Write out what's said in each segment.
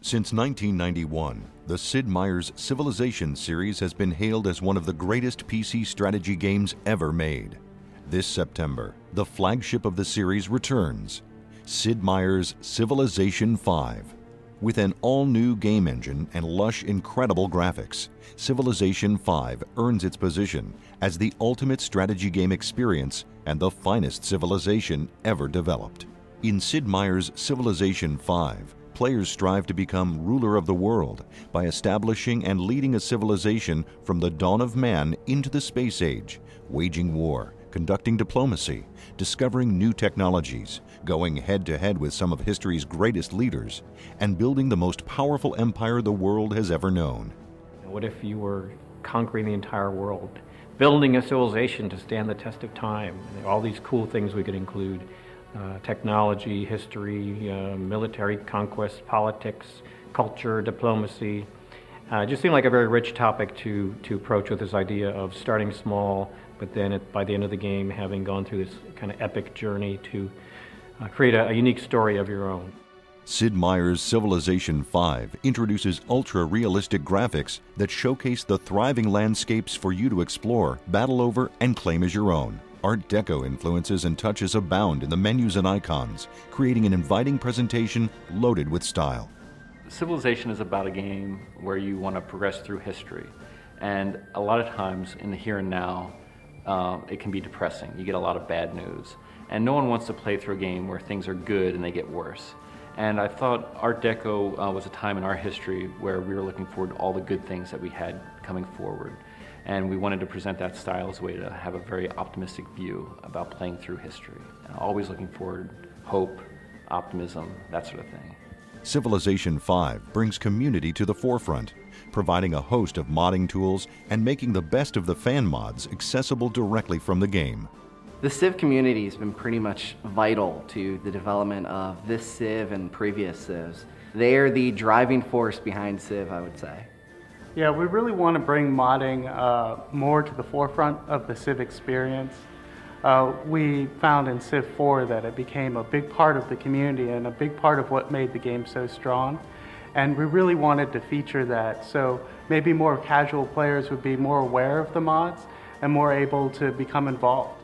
Since 1991, the Sid Meier's Civilization series has been hailed as one of the greatest PC strategy games ever made. This September, the flagship of the series returns, Sid Meier's Civilization V. With an all-new game engine and lush, incredible graphics, Civilization V earns its position as the ultimate strategy game experience and the finest civilization ever developed. In Sid Meier's Civilization V, players strive to become ruler of the world by establishing and leading a civilization from the dawn of man into the space age, waging war, conducting diplomacy, discovering new technologies, going head-to-head with some of history's greatest leaders, and building the most powerful empire the world has ever known. What if you were conquering the entire world, building a civilization to stand the test of time? All these cool things we could include. Technology, history, military conquest, politics, culture, diplomacy. It just seemed like a very rich topic to approach with this idea of starting small, but then by the end of the game having gone through this kind of epic journey to create a unique story of your own. Sid Meier's Civilization V introduces ultra-realistic graphics that showcase the thriving landscapes for you to explore, battle over, and claim as your own. Art Deco influences and touches abound in the menus and icons, creating an inviting presentation loaded with style. Civilization is about a game where you want to progress through history. And a lot of times in the here and now, it can be depressing. You get a lot of bad news. And no one wants to play through a game where things are good and they get worse. And I thought Art Deco was a time in our history where we were looking forward to all the good things that we had coming forward. And we wanted to present that style as a way to have a very optimistic view about playing through history. And always looking forward, hope, optimism, that sort of thing. Civilization V brings community to the forefront, providing a host of modding tools and making the best of the fan mods accessible directly from the game. The Civ community has been pretty much vital to the development of this Civ and previous Civs. They are the driving force behind Civ, I would say. Yeah, we really want to bring modding more to the forefront of the Civ experience. We found in Civ 4 that it became a big part of the community and a big part of what made the game so strong. And we really wanted to feature that, so maybe more casual players would be more aware of the mods and more able to become involved.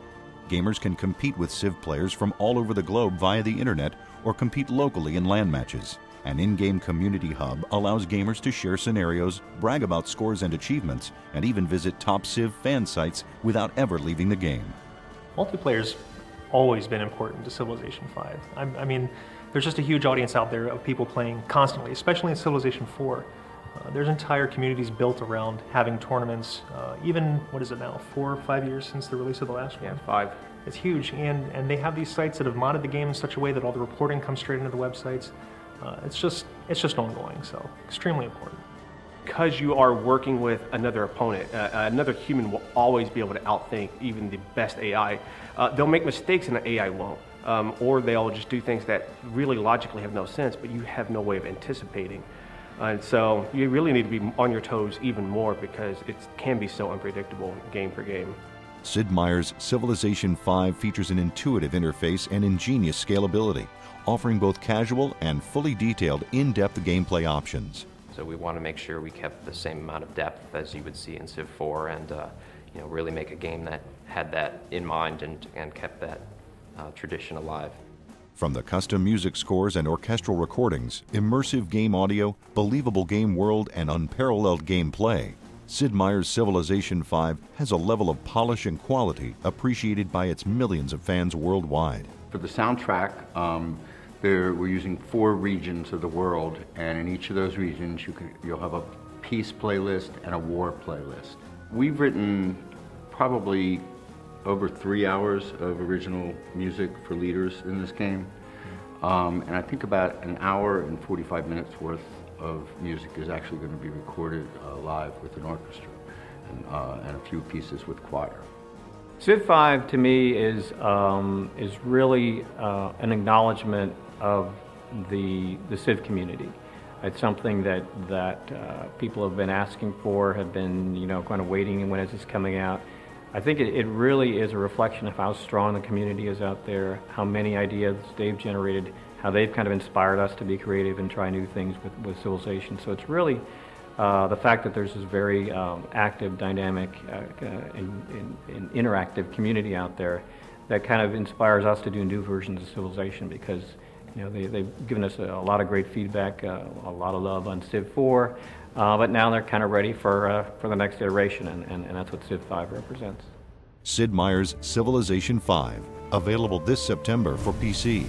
Gamers can compete with Civ players from all over the globe via the internet or compete locally in LAN matches. An in-game community hub allows gamers to share scenarios, brag about scores and achievements, and even visit top Civ fan sites without ever leaving the game. Multiplayer's always been important to Civilization V. I mean, there's just a huge audience out there of people playing constantly, especially in Civilization 4. There's entire communities built around having tournaments, even, what is it now, 4 or 5 years since the release of the last one? Yeah, 5. It's huge, and they have these sites that have modded the game in such a way that all the reporting comes straight into the websites. It's just ongoing, so extremely important. Because you are working with another opponent, another human will always be able to outthink even the best AI. They'll make mistakes and the AI won't. Or they'll just do things that really logically have no sense, but you have no way of anticipating. And so you really need to be on your toes even more because it can be so unpredictable game for game. Sid Meier's Civilization V features an intuitive interface and ingenious scalability, offering both casual and fully detailed in-depth gameplay options. So we want to make sure we kept the same amount of depth as you would see in Civ 4 and really make a game that had that in mind and kept that tradition alive. From the custom music scores and orchestral recordings, immersive game audio, believable game world, and unparalleled gameplay, Sid Meier's Civilization V has a level of polish and quality appreciated by its millions of fans worldwide. For the soundtrack, we're using 4 regions of the world, and in each of those regions you'll have a peace playlist and a war playlist. We've written probably over 3 hours of original music for leaders in this game, and I think about an hour and 45 minutes worth of music is actually going to be recorded live with an orchestra and a few pieces with choir. Civ 5 to me is really an acknowledgement of the Civ community. It's something that people have been asking for, have been kind of waiting, and when is this coming out? I think it really is a reflection of how strong the community is out there, how many ideas they've generated, how they've kind of inspired us to be creative and try new things with Civilization. So it's really the fact that there's this very active, dynamic, and interactive community out there that kind of inspires us to do new versions of Civilization, because they've given us a lot of great feedback, a lot of love on Civ 4, but now they're kind of ready for the next iteration, and that's what Civ 5 represents. Sid Meier's Civilization 5, available this September for PC.